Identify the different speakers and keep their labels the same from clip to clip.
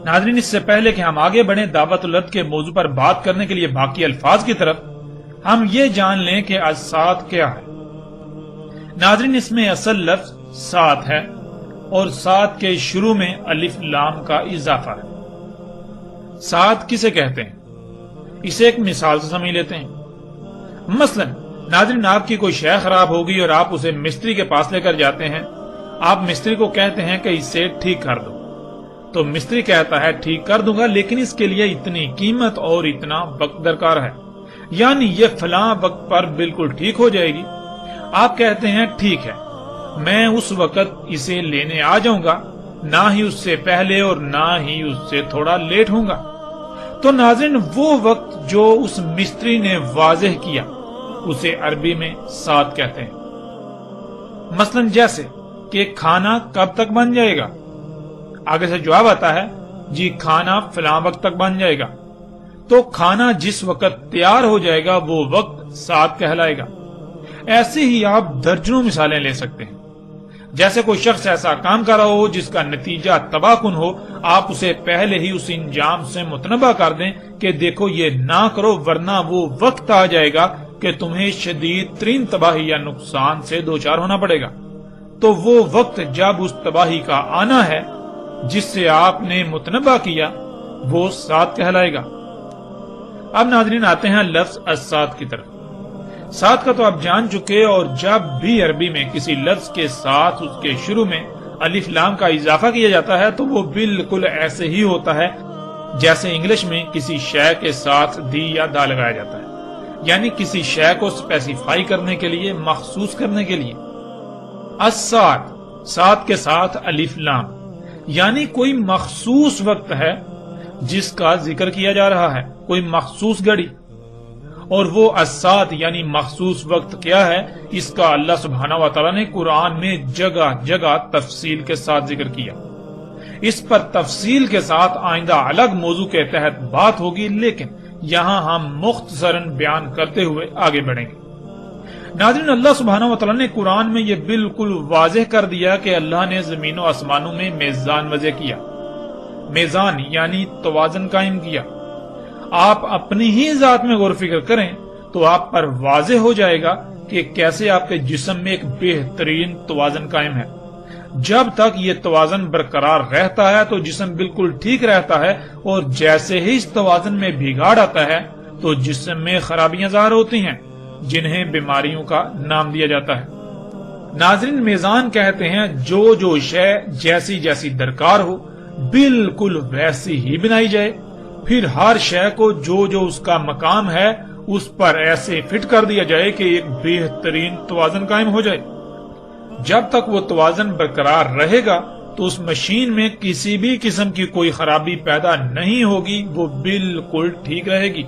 Speaker 1: ناظرین، اس سے پہلے کہ ہم آگے بڑھیں دعوت الارض کے موضوع پر بات کرنے کے لیے باقی الفاظ کی طرف، ہم یہ جان لیں کہ السات کیا ہے۔ ناظرین، اس میں اصل لفظ سات ہے اور سات کے شروع میں الف لام کا اضافہ ہے۔ سات کسے کہتے ہیں؟ اسے ایک مثال سے سمجھ لیتے ہیں۔ مثلا ناظرین، آپ کی کوئی شے خراب ہوگی اور آپ اسے مستری کے پاس لے کر جاتے ہیں۔ آپ مستری کو کہتے ہیں کہ اسے ٹھیک کر دو، تو مستری کہتا ہے ٹھیک کر دوں گا، لیکن اس کے لیے اتنی قیمت اور اتنا وقت درکار ہے، یعنی یہ فلاں وقت پر بالکل ٹھیک ہو جائے گی۔ آپ کہتے ہیں ٹھیک ہے، میں اس وقت اسے لینے آ جاؤں گا، نہ ہی اس سے پہلے اور نہ ہی اس سے تھوڑا لیٹ ہوں گا۔ تو ناظرین، وہ وقت جو اس مستری نے واضح کیا اسے عربی میں سات کہتے ہیں۔ مثلا جیسے کہ کھانا کب تک بن جائے گا، آگے سے جواب آتا ہے جی کھانا فلاں وقت تک بن جائے گا، تو کھانا جس وقت تیار ہو جائے گا وہ وقت سات کہلائے گا۔ ایسے ہی آپ درجنوں مثالیں لے سکتے ہیں۔ جیسے کوئی شخص ایسا کام کر رہا ہو جس کا نتیجہ تباہ کن ہو، آپ اسے پہلے ہی اس انجام سے متنبہ کر دیں کہ دیکھو یہ نہ کرو ورنہ وہ وقت آ جائے گا کہ تمہیں شدید ترین تباہی یا نقصان سے دوچار ہونا پڑے گا۔ تو وہ وقت جب اس تباہی کا آنا ہے جس سے آپ نے متنبہ کیا، وہ سات کہلائے گا۔ اب ناظرین آتے ہیں لفظ السات کی طرف۔ سات کا تو آپ جان چکے، اور جب بھی عربی میں کسی لفظ کے ساتھ اس کے شروع میں الف لام کا اضافہ کیا جاتا ہے تو وہ بالکل ایسے ہی ہوتا ہے جیسے انگلش میں کسی شے کے ساتھ دی یا دا لگایا جاتا ہے، یعنی کسی شے کو اسپیسیفائی کرنے کے لیے، مخصوص کرنے کے لیے۔ السات، سات کے ساتھ الف لام، یعنی کوئی مخصوص وقت ہے جس کا ذکر کیا جا رہا ہے، کوئی مخصوص گھڑی۔ اور وہ السات یعنی مخصوص وقت کیا ہے، اس کا اللہ سبحانہ و تعالیٰ نے قرآن میں جگہ جگہ تفصیل کے ساتھ ذکر کیا۔ اس پر تفصیل کے ساتھ آئندہ الگ موضوع کے تحت بات ہوگی، لیکن یہاں ہم مختصراً بیان کرتے ہوئے آگے بڑھیں گے۔ ناظرین، اللہ سبحانہ و تعالیٰ نے قرآن میں یہ بالکل واضح کر دیا کہ اللہ نے زمین و آسمانوں میں میزان وضع کیا۔ میزان یعنی توازن قائم کیا۔ آپ اپنی ہی ذات میں غور و فکر کریں تو آپ پر واضح ہو جائے گا کہ کیسے آپ کے جسم میں ایک بہترین توازن قائم ہے۔ جب تک یہ توازن برقرار رہتا ہے تو جسم بالکل ٹھیک رہتا ہے، اور جیسے ہی اس توازن میں بگاڑ آتا ہے تو جسم میں خرابیاں ظاہر ہوتی ہیں، جنہیں بیماریوں کا نام دیا جاتا ہے۔ ناظرین، میزان کہتے ہیں جو شے جیسی جیسی درکار ہو بالکل ویسی ہی بنائی جائے، پھر ہر شے کو جو اس کا مقام ہے اس پر ایسے فٹ کر دیا جائے کہ ایک بہترین توازن قائم ہو جائے۔ جب تک وہ توازن برقرار رہے گا تو اس مشین میں کسی بھی قسم کی کوئی خرابی پیدا نہیں ہوگی، وہ بالکل ٹھیک رہے گی۔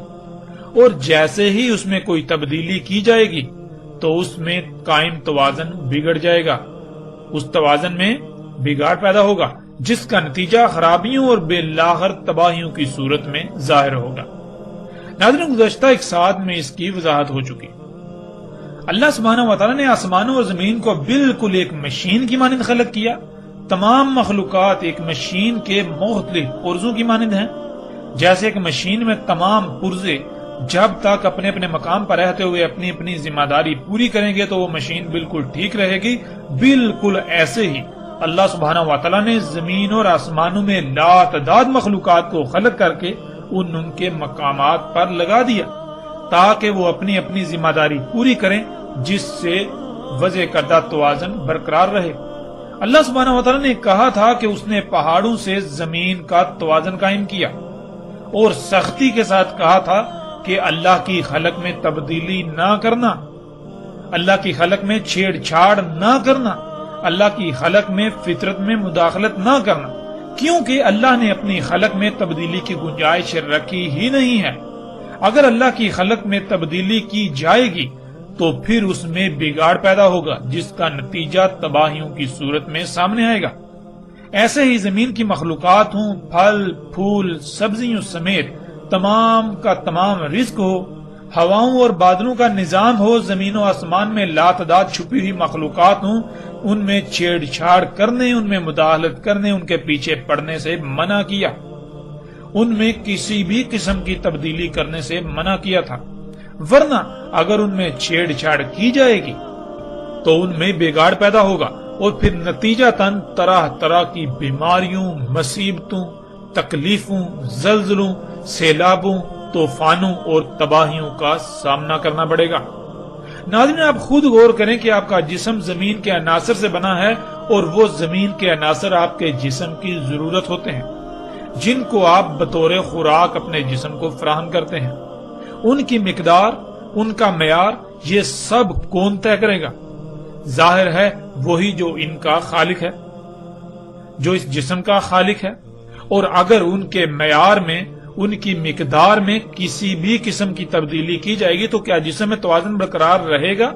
Speaker 1: اور جیسے ہی اس میں کوئی تبدیلی کی جائے گی تو اس میں قائم توازن بگڑ جائے گا، اس توازن میں بگاڑ پیدا ہوگا، جس کا نتیجہ خرابیوں اور بالآخر تباہیوں کی صورت میں ظاہر ہوگا۔ ناظرین، گزشتہ ایک ساتھ میں اس کی وضاحت ہو چکی۔ اللہ سبحانہ و تعالیٰ نے آسمانوں اور زمین کو بالکل ایک مشین کی مانند خلق کیا۔ تمام مخلوقات ایک مشین کے مختلف پرزوں کی مانند ہیں۔ جیسے ایک مشین میں تمام پرزے جب تک اپنے اپنے مقام پر رہتے ہوئے اپنی اپنی ذمہ داری پوری کریں گے تو وہ مشین بالکل ٹھیک رہے گی، بالکل ایسے ہی اللہ سبحانہ و تعالیٰ نے زمین اور آسمانوں میں لاتعداد مخلوقات کو خلق کر کے ان کے مقامات پر لگا دیا تاکہ وہ اپنی اپنی ذمہ داری پوری کریں، جس سے وضع کردہ توازن برقرار رہے۔ اللہ سبحانہ و تعالیٰ نے کہا تھا کہ اس نے پہاڑوں سے زمین کا توازن قائم کیا، اور سختی کے ساتھ کہا تھا کہ اللہ کی خلق میں تبدیلی نہ کرنا، اللہ کی خلق میں چھیڑ چھاڑ نہ کرنا، اللہ کی خلق میں فطرت میں مداخلت نہ کرنا، کیونکہ اللہ نے اپنی خلق میں تبدیلی کی گنجائش رکھی ہی نہیں ہے۔ اگر اللہ کی خلق میں تبدیلی کی جائے گی تو پھر اس میں بگاڑ پیدا ہوگا، جس کا نتیجہ تباہیوں کی صورت میں سامنے آئے گا۔ ایسے ہی زمین کی مخلوقات ہوں، پھل پھول سبزیوں سمیت تمام کا تمام رزق ہو، ہواؤں اور بادلوں کا نظام ہو، زمین و آسمان میں لاتعداد چھپی ہوئی مخلوقات ہوں، ان میں چھیڑ چھاڑ کرنے، ان میں مداخلت کرنے، ان کے پیچھے پڑنے سے منع کیا۔ ان میں کسی بھی قسم کی تبدیلی کرنے سے منع کیا تھا، ورنہ اگر ان میں چھیڑ چھاڑ کی جائے گی تو ان میں بگاڑ پیدا ہوگا، اور پھر نتیجتاً طرح طرح کی بیماریوں، مصیبتوں، تکلیفوں، زلزلوں، سیلابوں، طوفانوں اور تباہیوں کا سامنا کرنا پڑے گا۔ ناظرین، آپ خود غور کریں کہ آپ کا جسم زمین کے عناصر سے بنا ہے، اور وہ زمین کے عناصر آپ کے جسم کی ضرورت ہوتے ہیں، جن کو آپ بطور خوراک اپنے جسم کو فراہم کرتے ہیں۔ ان کی مقدار، ان کا معیار، یہ سب کون طے کرے گا؟ ظاہر ہے وہی جو ان کا خالق ہے، جو اس جسم کا خالق ہے۔ اور اگر ان کے معیار میں، ان کی مقدار میں کسی بھی قسم کی تبدیلی کی جائے گی تو کیا جسم میں توازن برقرار رہے گا؟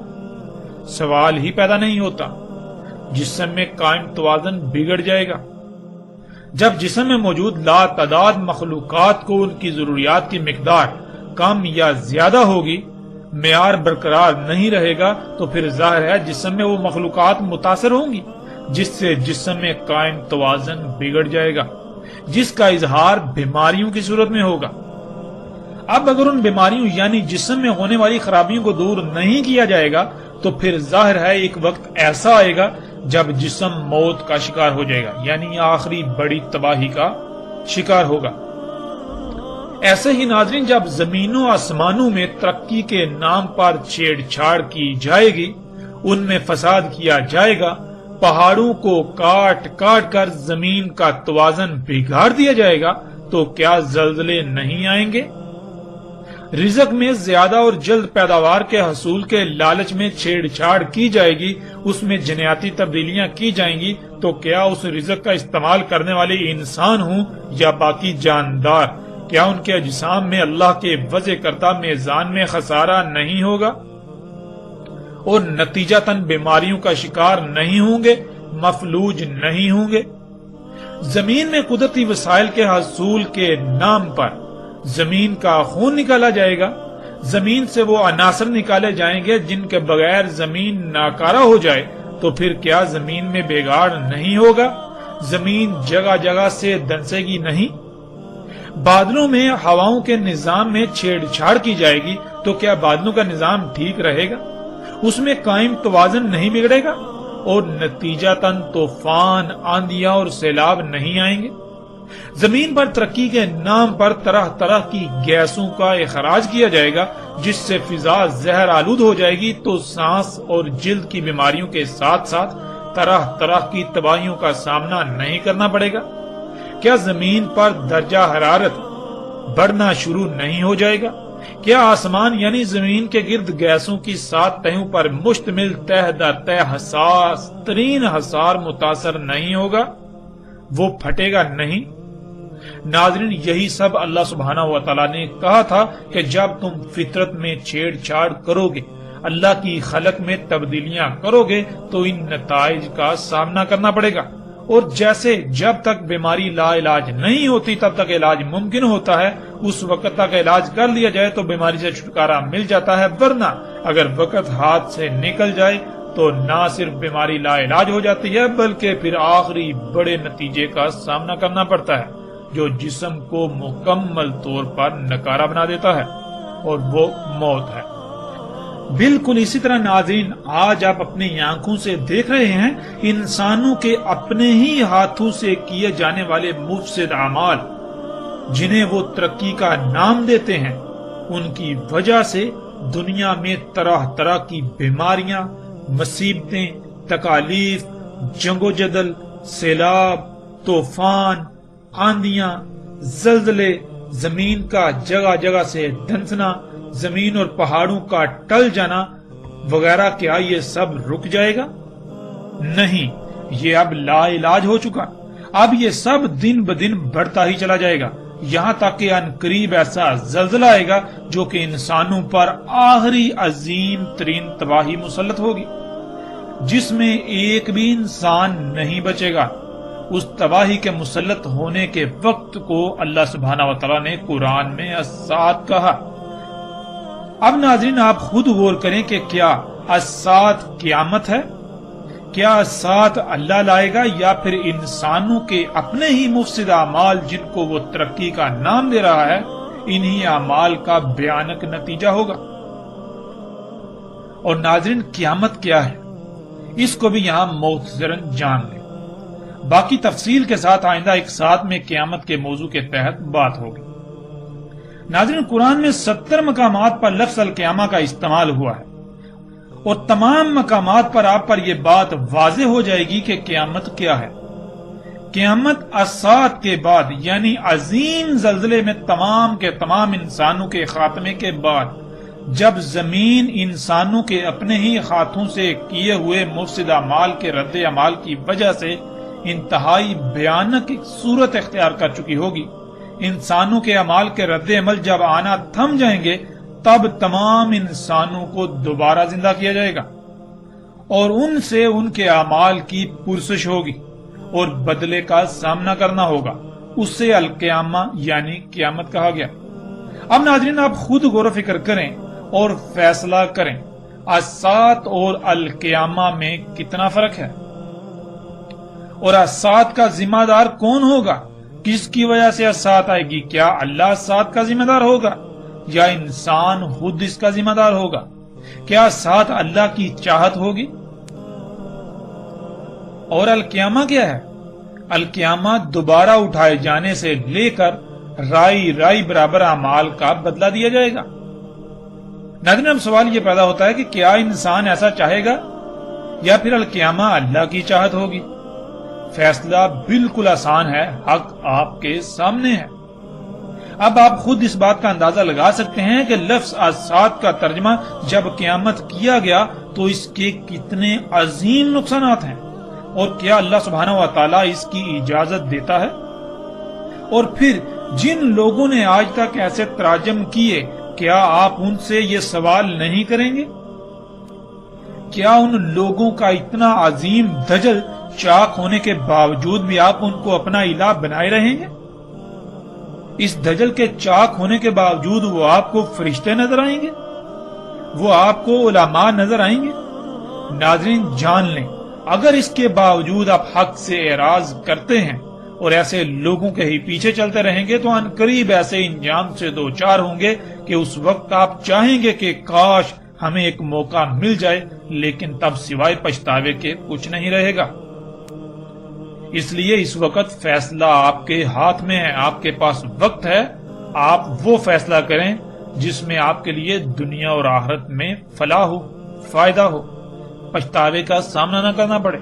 Speaker 1: سوال ہی پیدا نہیں ہوتا۔ جسم میں قائم توازن بگڑ جائے گا۔ جب جسم میں موجود لا تعداد مخلوقات کو ان کی ضروریات کی مقدار کم یا زیادہ ہوگی، معیار برقرار نہیں رہے گا، تو پھر ظاہر ہے جسم میں وہ مخلوقات متاثر ہوں گی، جس سے جسم میں قائم توازن بگڑ جائے گا، جس کا اظہار بیماریوں کی صورت میں ہوگا۔ اب اگر ان بیماریوں یعنی جسم میں ہونے والی خرابیوں کو دور نہیں کیا جائے گا تو پھر ظاہر ہے ایک وقت ایسا آئے گا جب جسم موت کا شکار ہو جائے گا، یعنی آخری بڑی تباہی کا شکار ہوگا۔ ایسے ہی ناظرین، جب زمینوں آسمانوں میں ترقی کے نام پر چھیڑ چھاڑ کی جائے گی، ان میں فساد کیا جائے گا، پہاڑوں کو کاٹ کاٹ کر زمین کا توازن بگاڑ دیا جائے گا، تو کیا زلزلے نہیں آئیں گے؟ رزق میں زیادہ اور جلد پیداوار کے حصول کے لالچ میں چھیڑ چھاڑ کی جائے گی، اس میں جنیاتی تبدیلیاں کی جائیں گی، تو کیا اس رزق کا استعمال کرنے والے انسان ہوں یا باقی جاندار، کیا ان کے اجسام میں اللہ کے وضع کردہ میزان میں خسارہ نہیں ہوگا اور نتیجتاً بیماریوں کا شکار نہیں ہوں گے، مفلوج نہیں ہوں گے؟ زمین میں قدرتی وسائل کے حصول کے نام پر زمین کا خون نکالا جائے گا، زمین سے وہ عناصر نکالے جائیں گے جن کے بغیر زمین ناکارہ ہو جائے، تو پھر کیا زمین میں بگاڑ نہیں ہوگا؟ زمین جگہ جگہ سے دنسے گی نہیں؟ بادلوں میں ہواؤں کے نظام میں چھیڑ چھاڑ کی جائے گی تو کیا بادلوں کا نظام ٹھیک رہے گا؟ اس میں قائم توازن نہیں بگڑے گا اور نتیجتاً طوفان، آندیاں اور سیلاب نہیں آئیں گے؟ زمین پر ترقی کے نام پر طرح طرح کی گیسوں کا اخراج کیا جائے گا جس سے فضا زہر آلود ہو جائے گی، تو سانس اور جلد کی بیماریوں کے ساتھ ساتھ طرح طرح کی تباہیوں کا سامنا نہیں کرنا پڑے گا؟ کیا زمین پر درجہ حرارت بڑھنا شروع نہیں ہو جائے گا؟ کیا آسمان یعنی زمین کے گرد گیسوں کی 7 تہوں پر مشتمل تہ در تہ حساس ترین حصار متاثر نہیں ہوگا؟ وہ پھٹے گا نہیں؟ ناظرین، یہی سب اللہ سبحانہ و تعالیٰ نے کہا تھا کہ جب تم فطرت میں چھیڑ چھاڑ کرو گے، اللہ کی خلق میں تبدیلیاں کرو گے، تو ان نتائج کا سامنا کرنا پڑے گا۔ اور جیسے جب تک بیماری لا علاج نہیں ہوتی تب تک علاج ممکن ہوتا ہے، اس وقت تک علاج کر لیا جائے تو بیماری سے چھٹکارا مل جاتا ہے، ورنہ اگر وقت ہاتھ سے نکل جائے تو نہ صرف بیماری لا علاج ہو جاتی ہے بلکہ پھر آخری بڑے نتیجے کا سامنا کرنا پڑتا ہے جو جسم کو مکمل طور پر نکارہ بنا دیتا ہے، اور وہ موت ہے۔ بالکل اسی طرح ناظرین، آج آپ اپنی آنکھوں سے دیکھ رہے ہیں انسانوں کے اپنے ہی ہاتھوں سے کیے جانے والے مفسد اعمال، جنہیں وہ ترقی کا نام دیتے ہیں، ان کی وجہ سے دنیا میں طرح طرح کی بیماریاں، مصیبتیں، تکالیف، جنگ و جدل، سیلاب، طوفان، آندیاں، زلزلے، زمین کا جگہ جگہ سے دھنسنا، زمین اور پہاڑوں کا ٹل جانا وغیرہ، کیا یہ سب رک جائے گا؟ نہیں، یہ اب لا علاج ہو چکا۔ اب یہ سب دن بدن بڑھتا ہی چلا جائے گا، یہاں تک کہ عنقریب ایسا زلزلہ آئے گا جو کہ انسانوں پر آخری عظیم ترین تباہی مسلط ہوگی، جس میں ایک بھی انسان نہیں بچے گا۔ اس تباہی کے مسلط ہونے کے وقت کو اللہ سبحانہ و تعالیٰ نے قرآن میں الساعۃ کہا۔ اب ناظرین، آپ خود غور کریں کہ کیا الساعۃ قیامت ہے؟ کیا ساتھ اللہ لائے گا یا پھر انسانوں کے اپنے ہی مفسد اعمال جن کو وہ ترقی کا نام دے رہا ہے، انہی اعمال کا بھیانک نتیجہ ہوگا؟ اور ناظرین، قیامت کیا ہے اس کو بھی یہاں مختصراً جان لیں، باقی تفصیل کے ساتھ آئندہ ایک ساتھ میں قیامت کے موضوع کے تحت بات ہوگی۔ ناظرین، قرآن میں 70 مقامات پر لفظ القیامہ کا استعمال ہوا ہے، اور تمام مقامات پر آپ پر یہ بات واضح ہو جائے گی کہ قیامت کیا ہے۔ قیامت الساعۃ کے بعد، یعنی عظیم زلزلے میں تمام کے تمام انسانوں کے خاتمے کے بعد، جب زمین انسانوں کے اپنے ہی ہاتھوں سے کیے ہوئے مفسد اعمال کے رد عمل کی وجہ سے انتہائی بھیانک صورت اختیار کر چکی ہوگی، انسانوں کے اعمال کے رد عمل جب آنا تھم جائیں گے، تب تمام انسانوں کو دوبارہ زندہ کیا جائے گا اور ان سے ان کے اعمال کی پرسش ہوگی اور بدلے کا سامنا کرنا ہوگا۔ اس سے القیامہ یعنی قیامت کہا گیا۔ اب ناظرین، آپ خود غور و فکر کریں اور فیصلہ کریں، الساعۃ اور القیامہ میں کتنا فرق ہے، اور الساعۃ کا ذمہ دار کون ہوگا؟ کس کی وجہ سے الساعۃ آئے گی؟ کیا اللہ الساعۃ کا ذمہ دار ہوگا یا انسان خود اس کا ذمہ دار ہوگا؟ کیا الساعۃ اللہ کی چاہت ہوگی؟ اور القیامہ کیا ہے؟ القیامہ دوبارہ اٹھائے جانے سے لے کر رائی برابر اعمال کا بدلہ دیا جائے گا۔ ناظرین، اب سوال یہ پیدا ہوتا ہے کہ کیا انسان ایسا چاہے گا یا پھر القیامہ اللہ کی چاہت ہوگی؟ فیصلہ بالکل آسان ہے، حق آپ کے سامنے ہے۔ اب آپ خود اس بات کا اندازہ لگا سکتے ہیں کہ لفظ الساعۃ کا ترجمہ جب قیامت کیا گیا تو اس کے کتنے عظیم نقصانات ہیں، اور کیا اللہ سبحانہ و تعالیٰ اس کی اجازت دیتا ہے؟ اور پھر جن لوگوں نے آج تک ایسے تراجم کیے، کیا آپ ان سے یہ سوال نہیں کریں گے؟ کیا ان لوگوں کا اتنا عظیم دجل چاک ہونے کے باوجود بھی آپ ان کو اپنا الہ بنائے رہیں گے؟ اس دجل کے چاک ہونے کے باوجود وہ آپ کو فرشتے نظر آئیں گے؟ وہ آپ کو علماء نظر آئیں گے؟ ناظرین، جان لیں، اگر اس کے باوجود آپ حق سے اعراض کرتے ہیں اور ایسے لوگوں کے ہی پیچھے چلتے رہیں گے تو عنقریب ایسے انجام سے دوچار ہوں گے کہ اس وقت آپ چاہیں گے کہ کاش ہمیں ایک موقع مل جائے، لیکن تب سوائے پچھتاوے کے کچھ نہیں رہے گا۔ اس لیے اس وقت فیصلہ آپ کے ہاتھ میں ہے، آپ کے پاس وقت ہے، آپ وہ فیصلہ کریں جس میں آپ کے لیے دنیا اور آخرت میں فلاح ہو، فائدہ ہو، پچھتاوے کا سامنا نہ کرنا پڑے۔